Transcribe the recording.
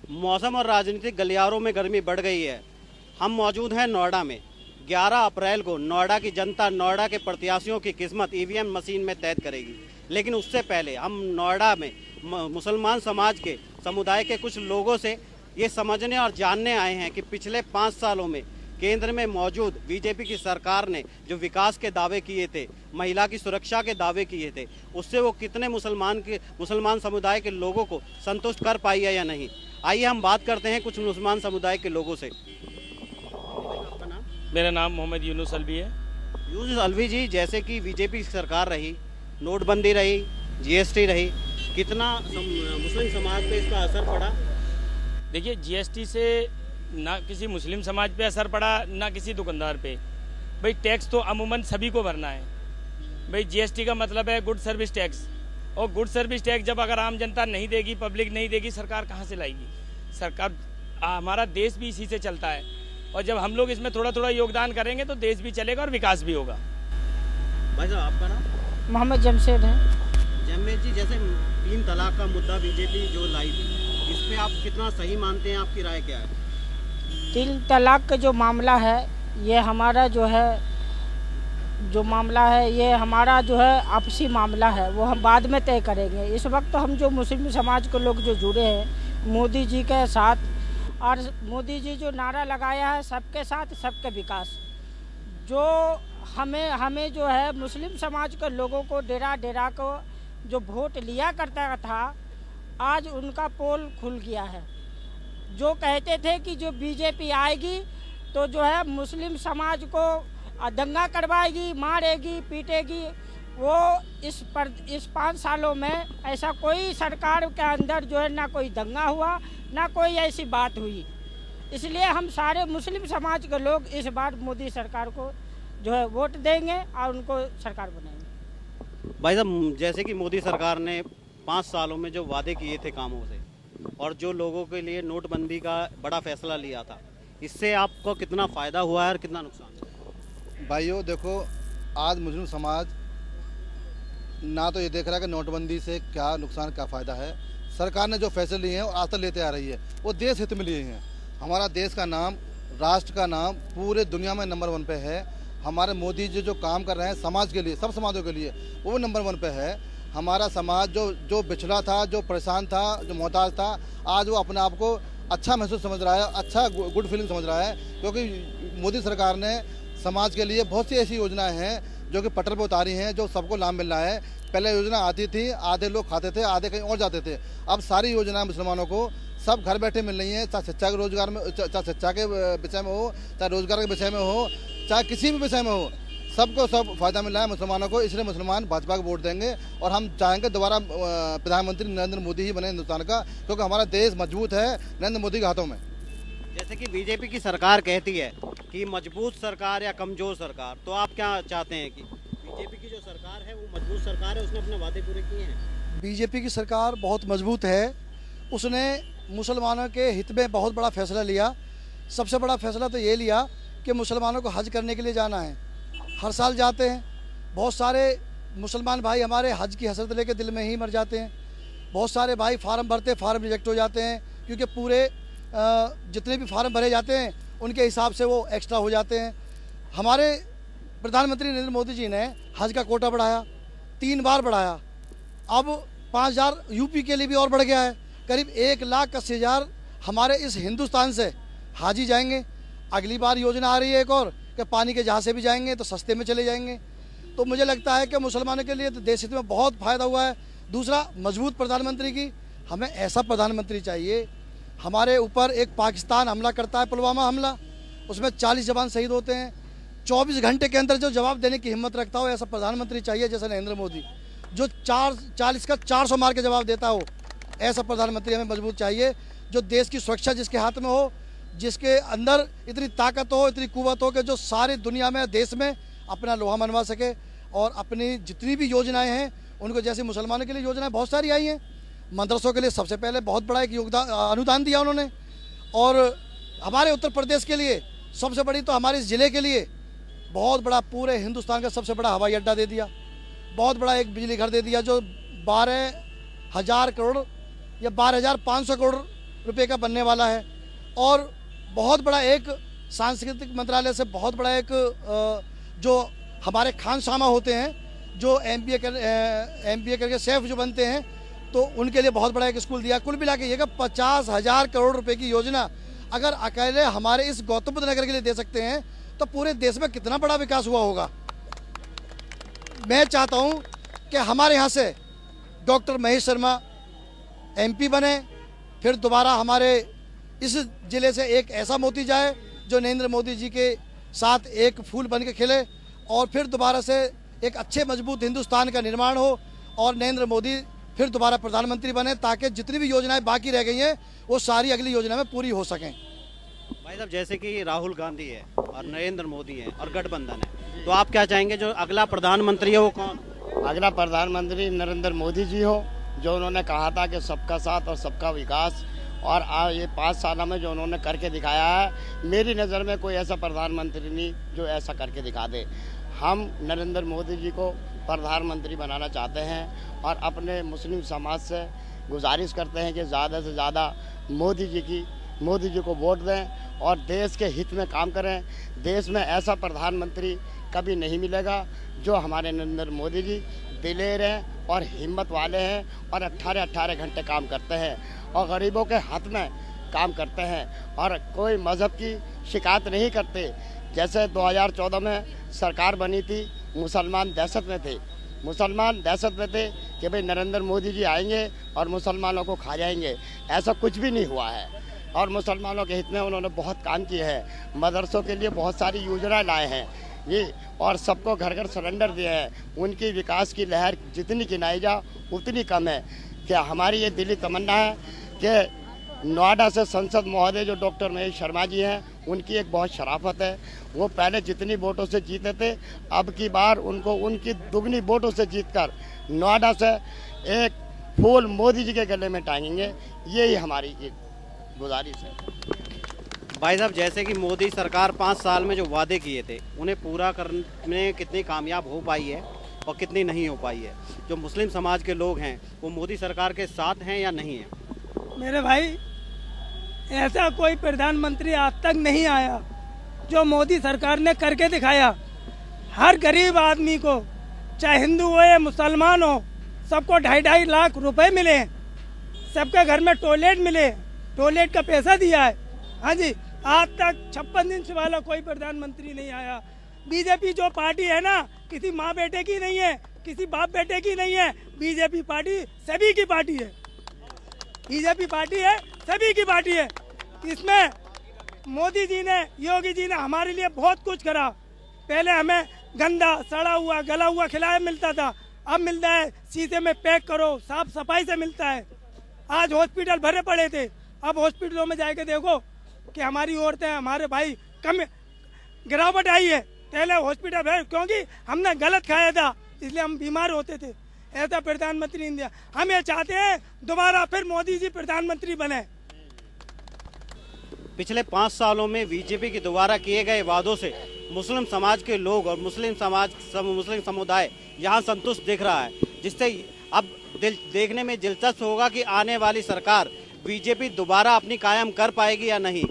मौसम और राजनीतिक गलियारों में गर्मी बढ़ गई है। हम मौजूद हैं नोएडा में। 11 अप्रैल को नोएडा की जनता नोएडा के प्रत्याशियों की किस्मत ईवीएम मशीन में तय करेगी। लेकिन उससे पहले हम नोएडा में मुसलमान समाज के समुदाय के कुछ लोगों से ये समझने और जानने आए हैं कि पिछले 5 सालों में केंद्र में मौजूद बीजेपी की सरकार ने जो विकास के दावे किए थे, महिला की सुरक्षा के दावे किए थे, उससे वो कितने मुसलमान समुदाय के लोगों को संतुष्ट कर पाई है या नहीं। आइए हम बात करते हैं कुछ मुसलमान समुदाय के लोगों से। आपका नाम? मेरा नाम मोहम्मद यूनुस अलवी है। यूनुस अलवी जी, जैसे कि बीजेपी की सरकार रही, नोटबंदी रही, जीएसटी रही, कितना मुस्लिम समाज पे इसका असर पड़ा? देखिए, जीएसटी से ना किसी मुस्लिम समाज पे असर पड़ा, ना किसी दुकानदार पे। भाई टैक्स तो अमूमन सभी को भरना है। भाई जीएसटी का मतलब है गुड सर्विस टैक्स, और गुड सर्विस टैक्स जब अगर आम जनता नहीं देगी, पब्लिक नहीं देगी, सरकार कहाँ से लाएगी? सरकार, हमारा देश भी इसी से चलता है, और जब हम लोग इसमें थोड़ा थोड़ा योगदान करेंगे तो देश भी चलेगा और विकास भी होगा। भाई साहब, आपका नाम? मोहम्मद जमशेद है। जमशेद जी, जैसे 3 तलाक का मुद्दा बीजेपी जो लाई थी, इस पे आप कितना सही मानते हैं? आपकी राय क्या है? 3 तलाक का जो मामला है, ये हमारा जो मामला है, ये हमारा जो है आपसी मामला है, वो हम बाद में तय करेंगे। इस वक्त हम जो मुस्लिम समाज के लोग जो जुड़े हैं मोदी जी के साथ, और मोदी जी जो नारा लगाया है सबके साथ सबके विकास, जो हमें जो है मुस्लिम समाज के लोगों को डेरा डेरा को जो वोट लिया करता था, आज उनका पोल खुल गया है। जो कहते थे कि जो बीजेपी आएगी तो जो है मुस्लिम समाज को दंगा करवाएगी, मारेगी, पीटेगी, वो इस 5 सालों में ऐसा कोई सरकार के अंदर जो है ना कोई दंगा हुआ, ना कोई ऐसी बात हुई। इसलिए हम सारे मुस्लिम समाज के लोग इस बार मोदी सरकार को जो है वोट देंगे और उनको सरकार बनाएंगे। भाई साहब, जैसे कि मोदी सरकार ने 5 सालों में जो वादे किए थे कामों से, और जो लोगों के लिए नोटबंदी का बड़ा फैसला लिया था, इससे आपको कितना फ़ायदा हुआ है और कितना नुकसान? भाइयों देखो, आज मुस्लिम समाज ना तो ये देख रहा है कि नोटबंदी से क्या नुकसान क्या फ़ायदा है। सरकार ने जो फैसले लिए हैं और आज तक लेते आ रही है, वो देश हित में लिए हैं। हमारा देश का नाम, राष्ट्र का नाम पूरे दुनिया में नंबर 1 पे है। हमारे मोदी जी जो काम कर रहे हैं समाज के लिए, सब समाजों के लिए, वो नंबर 1 पे है। हमारा समाज जो पिछड़ा था, जो परेशान था, जो मोहताज था, आज वो अपने आप को अच्छा महसूस समझ रहा है, अच्छा गुड फीलिंग समझ रहा है, क्योंकि मोदी सरकार ने समाज के लिए बहुत सी ऐसी योजनाएं हैं जो कि पटल पर उतारी हैं, जो सबको लाभ मिल रहा है। पहले योजना आती थी, आधे लोग खाते थे, आधे कहीं और जाते थे। अब सारी योजनाएं मुसलमानों को सब घर बैठे मिल रही हैं, चाहे शिक्षा के रोजगार में, चाहे शिक्षा के विषय में हो, चाहे रोजगार के विषय में हो, चाहे किसी भी विषय में हो, सबको सब फायदा मिल रहा है मुसलमानों को। इसलिए मुसलमान भाजपा को वोट देंगे, और हम चाहेंगे दोबारा प्रधानमंत्री नरेंद्र मोदी ही बने हिंदुस्तान का, क्योंकि हमारा देश मजबूत है नरेंद्र मोदी के हाथों में। जैसे कि बीजेपी की सरकार कहती है कि मजबूत सरकार या कमजोर सरकार, तो आप क्या चाहते हैं कि बीजेपी की जो सरकार है वो मजबूत सरकार है, उसने अपने वादे पूरे किए हैं? बीजेपी की सरकार बहुत मजबूत है। उसने मुसलमानों के हित में बहुत बड़ा फैसला लिया। सबसे बड़ा फैसला तो ये लिया कि मुसलमानों को हज करने के लिए जाना है। हर साल जाते हैं। बहुत सारे मुसलमान भाई हमारे हज की हसरत लेके दिल में ही मर जाते हैं। बहुत सारे भाई फार्म भरते, फार्म रिजेक्ट हो जाते हैं, क्योंकि पूरे जितने भी फार्म भरे जाते हैं उनके हिसाब से वो एक्स्ट्रा हो जाते हैं। हमारे प्रधानमंत्री नरेंद्र मोदी जी ने हज का कोटा बढ़ाया, 3 बार बढ़ाया। अब 5000 यूपी के लिए भी और बढ़ गया है। करीब 1,80,000 हमारे इस हिंदुस्तान से हाजी जाएंगे। अगली बार योजना आ रही है एक और, कि पानी के जहाज़ से भी जाएंगे तो सस्ते में चले जाएंगे। तो मुझे लगता है कि मुसलमानों के लिए तो देश हित में बहुत फ़ायदा हुआ है। दूसरा, मजबूत प्रधानमंत्री की, हमें ऐसा प्रधानमंत्री चाहिए। हमारे ऊपर एक पाकिस्तान हमला करता है, पुलवामा हमला, उसमें 40 जवान शहीद होते हैं। 24 घंटे के अंदर जो जवाब देने की हिम्मत रखता हो, ऐसा प्रधानमंत्री चाहिए जैसे नरेंद्र मोदी, जो 40 का 400 मार के जवाब देता हो। ऐसा प्रधानमंत्री हमें मजबूत चाहिए, जो देश की सुरक्षा जिसके हाथ में हो, जिसके अंदर इतनी ताकत हो, इतनी कुव्वत हो कि जो सारी दुनिया में, देश में अपना लोहा मनवा सके, और अपनी जितनी भी योजनाएं हैं उनको, जैसे मुसलमानों के लिए योजनाएं बहुत सारी आई हैं। मदरसों के लिए सबसे पहले बहुत बड़ा एक अनुदान दिया उन्होंने, और हमारे उत्तर प्रदेश के लिए सबसे बड़ी तो हमारे ज़िले के लिए बहुत बड़ा, पूरे हिंदुस्तान का सबसे बड़ा हवाई अड्डा दे दिया। बहुत बड़ा एक बिजली घर दे दिया, जो 12,000 करोड़ या 12,500 करोड़ रुपए का बनने वाला है। और बहुत बड़ा एक सांस्कृतिक मंत्रालय से बहुत बड़ा एक जो हमारे खानसामा होते हैं, जो एमबीए करके शेफ जो बनते हैं, तो उनके लिए बहुत बड़ा एक स्कूल दिया। कुल मिला के ये 50,000 करोड़ रुपए की योजना अगर अकेले हमारे इस गौतम बुद्ध नगर के लिए दे सकते हैं तो पूरे देश में कितना बड़ा विकास हुआ होगा। मैं चाहता हूं कि हमारे यहाँ से डॉक्टर महेश शर्मा एमपी बने, फिर दोबारा हमारे इस जिले से एक ऐसा मोदी जाए जो नरेंद्र मोदी जी के साथ एक फूल बन के खिले, और फिर दोबारा से एक अच्छे मजबूत हिंदुस्तान का निर्माण हो और नरेंद्र मोदी फिर दोबारा प्रधानमंत्री बने, ताकि जितनी भी योजनाएं बाकी रह गई हैं वो सारी अगली योजना में पूरी हो सकें। भाई साहब, जैसे कि राहुल गांधी है और नरेंद्र मोदी है और गठबंधन है, तो आप क्या चाहेंगे जो अगला प्रधानमंत्री है वो कौन? अगला प्रधानमंत्री नरेंद्र मोदी जी हो, जो उन्होंने कहा था कि सबका साथ और सबका विकास, और ये 5 साल में जो उन्होंने करके दिखाया है, मेरी नज़र में कोई ऐसा प्रधानमंत्री नहीं जो ऐसा करके दिखा दे। हम नरेंद्र मोदी जी को प्रधानमंत्री बनाना चाहते हैं और अपने मुस्लिम समाज से गुजारिश करते हैं कि ज़्यादा से ज़्यादा मोदी जी को वोट दें और देश के हित में काम करें। देश में ऐसा प्रधानमंत्री कभी नहीं मिलेगा जो हमारे नरेंद्र मोदी जी दिलेर हैं और हिम्मत वाले हैं और 18 घंटे काम करते हैं और गरीबों के हाथ में काम करते हैं और कोई मज़हब की शिकायत नहीं करते। जैसे 2014 में सरकार बनी थी, मुसलमान दहशत में थे कि भाई नरेंद्र मोदी जी आएंगे और मुसलमानों को खा जाएंगे। ऐसा कुछ भी नहीं हुआ है और मुसलमानों के हित में उन्होंने बहुत काम किए हैं। मदरसों के लिए बहुत सारी योजनाएं लाए हैं ये, और सबको घर घर सिलेंडर दिए हैं। उनकी विकास की लहर जितनी गिनाई जा उतनी कम है। क्या हमारी ये दिली तमन्ना है कि नोएडा से संसद महोदय जो डॉक्टर महेश शर्मा जी हैं, उनकी एक बहुत शराफत है। वो पहले जितनी वोटों से जीते थे, अब की बार उनको उनकी दुगनी वोटों से जीतकर नोएडा से एक फूल मोदी जी के गले में टांगेंगे। यही हमारी गुजारिश है। भाई साहब, जैसे कि मोदी सरकार 5 साल में जो वादे किए थे उन्हें पूरा करने में कितनी कामयाब हो पाई है और कितनी नहीं हो पाई है? जो मुस्लिम समाज के लोग हैं वो मोदी सरकार के साथ हैं या नहीं हैं? मेरे भाई, ऐसा कोई प्रधानमंत्री आज तक नहीं आया जो मोदी सरकार ने करके दिखाया। हर गरीब आदमी को, चाहे हिंदू हो या मुसलमान हो, सबको 2.5 लाख रुपए मिले, सबके घर में टॉयलेट मिले, टॉयलेट का पैसा दिया है। हाँ जी, आज तक 56 दिन से वाला कोई प्रधानमंत्री नहीं आया। बीजेपी जो पार्टी है ना, किसी माँ बेटे की नहीं है, किसी बाप बेटे की नहीं है। बीजेपी पार्टी सभी की पार्टी है। बीजेपी पार्टी है, सभी की पार्टी है। इसमें मोदी जी ने, योगी जी ने हमारे लिए बहुत कुछ करा। पहले हमें गंदा, सड़ा हुआ, गला हुआ खिलाया मिलता था, अब मिलता है शीशे में पैक करो, साफ सफाई से मिलता है। आज हॉस्पिटल भरे पड़े थे, अब हॉस्पिटलों में जाके देखो कि हमारी औरतें, हमारे भाई कम गिरावट आई है। पहले हॉस्पिटल भरे क्योंकि हमने गलत खाया था, इसलिए हम बीमार होते थे। ऐसा प्रधानमंत्री इंडिया, हम ये चाहते हैं दोबारा फिर मोदी जी प्रधानमंत्री बने। पिछले 5 सालों में बीजेपी के द्वारा किए गए वादों से मुस्लिम समाज के लोग और मुस्लिम समुदाय यहाँ संतुष्ट दिख रहा है, जिससे अब देखने में दिलचस्प होगा कि आने वाली सरकार बीजेपी दोबारा अपनी कायम कर पाएगी या नहीं।